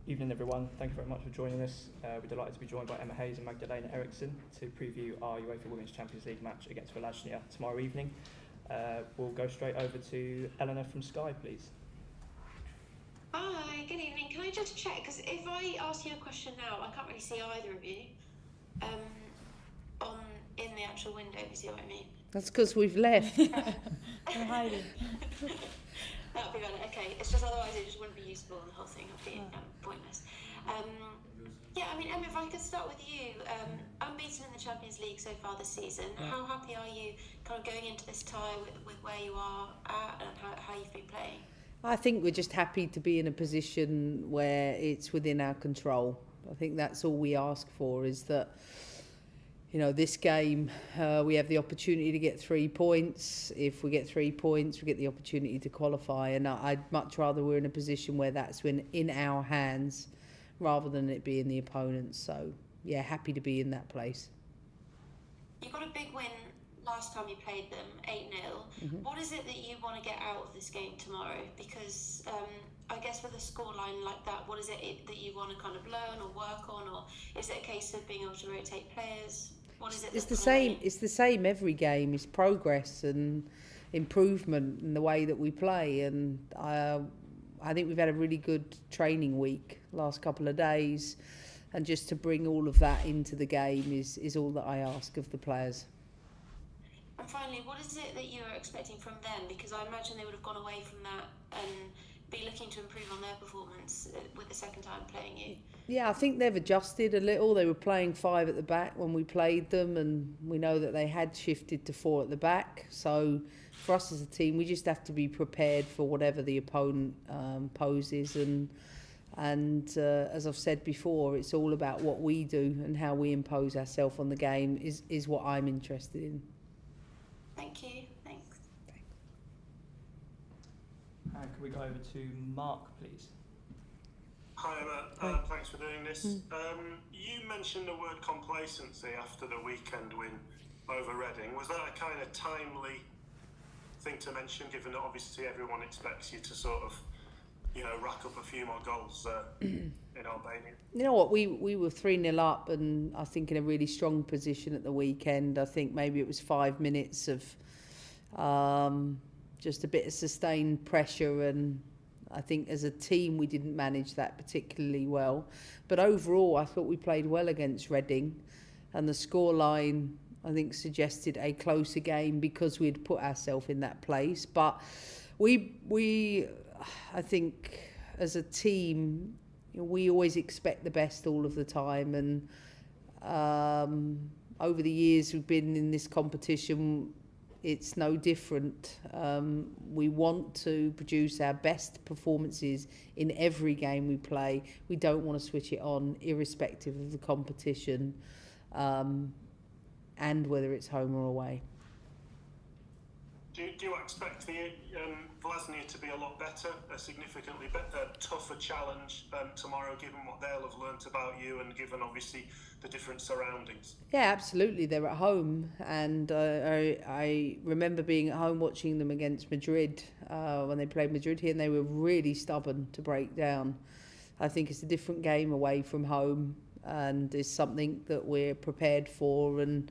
Evening everyone, thank you very much for joining us. We're delighted to be joined by Emma Hayes and Magdalena Eriksson to preview our UEFA Women's Champions League match against Village tomorrow evening. We'll go straight over to Eleanor from Sky, please. Hi, good evening. Can I just check, because if I ask you a question now, I can't really see either of you in the actual window, if you see what I mean. That's because we've left. We're hiding. That'd be better. Okay, it's just otherwise it just wouldn't be useful and the whole thing would be pointless. Yeah, I mean, Emma, if I could start with you. Unbeaten in the Champions League so far this season. How happy are you kind of going into this tie with where you are at and how you've been playing? I think we're just happy to be in a position where it's within our control. I think that's all we ask for, is that, you know, this game, we have the opportunity to get 3 points. If we get 3 points, we get the opportunity to qualify. And I'd much rather we're in a position where that's in our hands rather than it being the opponent's. So, yeah, happy to be in that place. You got a big win last time you played them, 8-0. Mm-hmm. What is it that you want to get out of this game tomorrow? Because I guess with a scoreline like that, what is it that you want to kind of learn or work on? Or is it a case of being able to rotate players? What is it? It's the same. It's the same every game. It's progress and improvement in the way that we play. And I think we've had a really good training week last couple of days. And just to bring all of that into the game is all that I ask of the players. And finally, what is it that you are expecting from them? Because I imagine they would have gone away from that and be looking to improve on their performance with the second time playing you. Yeah, I think they've adjusted a little. They were playing 5 at the back when we played them, and we know that they had shifted to 4 at the back. So for us as a team, we just have to be prepared for whatever the opponent poses. And as I've said before, it's all about what we do and how we impose ourselves on the game is what I'm interested in. Thank you. Thanks. And can we go over to Mark, please? Hi Emma, thanks for doing this. You mentioned the word complacency after the weekend win over Reading. Was that a kind of timely thing to mention, given that obviously everyone expects you to sort of, you know, rack up a few more goals in Albania? You know what, we were 3-0 up, and I think in a really strong position at the weekend. I think maybe it was 5 minutes of just a bit of sustained pressure, and I think as a team we didn't manage that particularly well. But overall I thought we played well against Reading, and the scoreline I think suggested a closer game because we'd put ourselves in that place. But we I think as a team, we always expect the best all of the time, and over the years we've been in this competition, it's no different. We want to produce our best performances in every game we play. We don't want to switch it on, irrespective of the competition, and whether it's home or away. Do you expect the Vlasnia to be a lot better, a significantly tougher challenge tomorrow, given what they'll have learnt about you and given obviously the different surroundings? Yeah, absolutely. They're at home, and I remember being at home watching them against Madrid when they played Madrid here, and they were really stubborn to break down. I think it's a different game away from home, and it's something that we're prepared for, and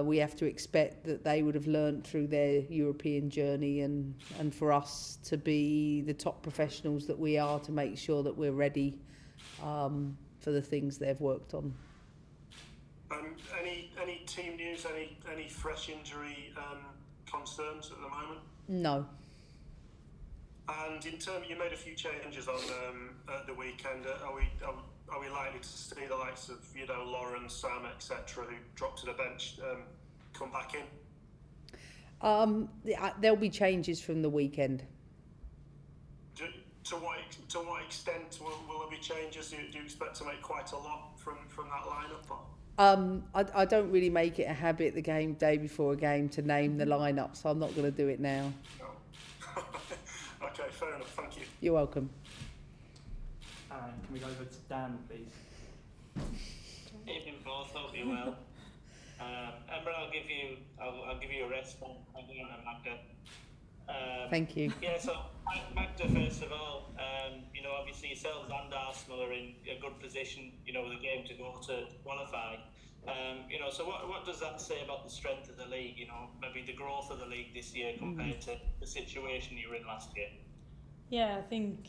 we have to expect that they would have learnt through their European journey, and for us to be the top professionals that we are, to make sure that we're ready for the things they've worked on. Any team news, any fresh injury concerns at the moment? No. And in terms, you made a few changes on at the weekend. Are we likely to see the likes of, you know, Lauren, Sam, etc., who dropped to the bench, come back in? There'll be changes from the weekend. To what extent will there be changes? Do you expect to make quite a lot from that lineup? Or? I don't really make it a habit the day before a game to name the lineup, so I'm not going to do it now. No. Okay, fair enough. Thank you. You're welcome. And can we go over to Dan, please? Evening, both. Hope you well. Emma, I'll give you a rest on Magda. Thank you. Yeah, so Magda, first of all, obviously yourselves and Arsenal are in a good position, with a game to go to qualify. So what does that say about the strength of the league, maybe the growth of the league this year compared to the situation you were in last year? Yeah, I think,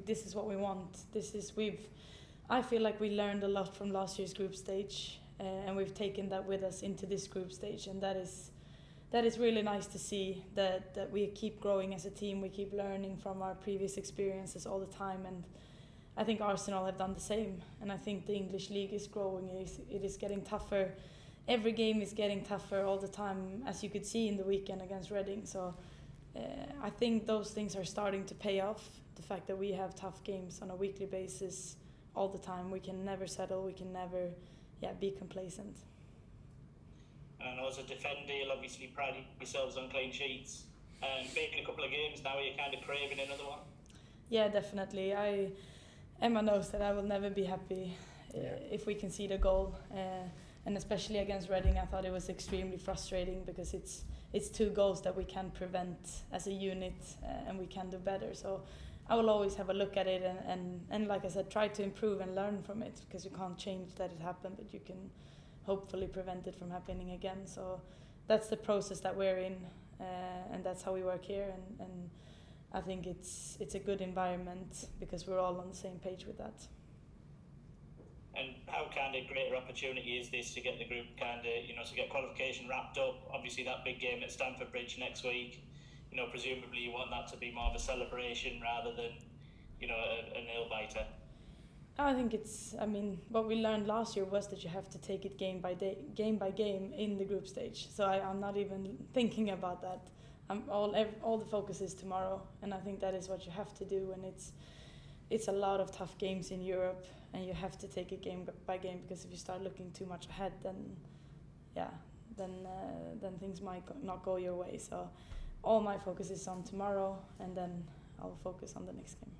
this is what we want. I feel like we learned a lot from last year's group stage, and we've taken that with us into this group stage, and that is really nice to see that we keep growing as a team. We keep learning from our previous experiences all the time, and I think Arsenal have done the same. And I think the English league is growing. It is getting tougher. Every game is getting tougher all the time, as you could see in the weekend against Reading. So I think those things are starting to pay off. The fact that we have tough games on a weekly basis all the time. We can never settle. We can never be complacent. And as a defender, you'll obviously pride yourselves on clean sheets. Making a couple of games now, are you kind of craving another one? Yeah, definitely. Emma knows that I will never be happy if we concede a goal. And especially against Reading, I thought it was extremely frustrating because it's 2 goals that we can prevent as a unit, and we can do better. So I will always have a look at it and like I said, try to improve and learn from it, because you can't change that it happened, but you can hopefully prevent it from happening again. So that's the process that we're in, and that's how we work here, and I think it's a good environment because we're all on the same page with that. And how kind of greater opportunity is this to get the group to get qualification wrapped up? Obviously that big game at Stamford Bridge next week, presumably you want that to be more of a celebration rather than, a nail-biter. I think what we learned last year was that you have to take it game by game in the group stage. So I'm not even thinking about that. All the focus is tomorrow, and I think that is what you have to do. And it's a lot of tough games in Europe, and you have to take it game by game, because if you start looking too much ahead, then things might not go your way. So all my focus is on tomorrow, and then I'll focus on the next game.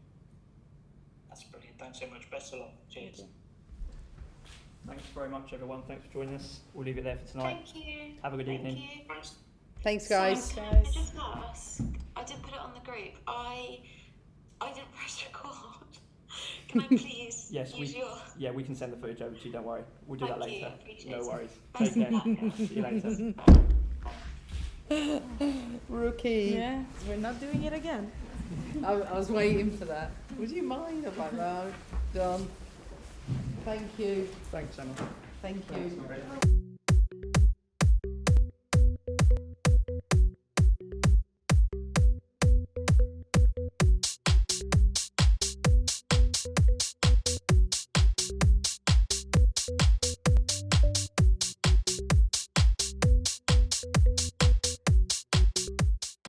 That's brilliant. Thanks so much. Best of luck. Cheers. Thank you. Thanks very much, everyone. Thanks for joining us. We'll leave it there for tonight. Thank you. Have a good evening. You. Thanks, guys. So, can I just ask? I did put it on the group. I didn't press record. Can I please use your... Yeah, we can send the footage over to you. Don't worry. We'll do Thank that you, later. appreciate No it. worries. Take care. See you later. Rookie. Yeah, we're not doing it again. I was waiting for that. Would you mind? I'm like, no, done. Thank you. Thanks, Emma. Thank you. Thanks, Margaret.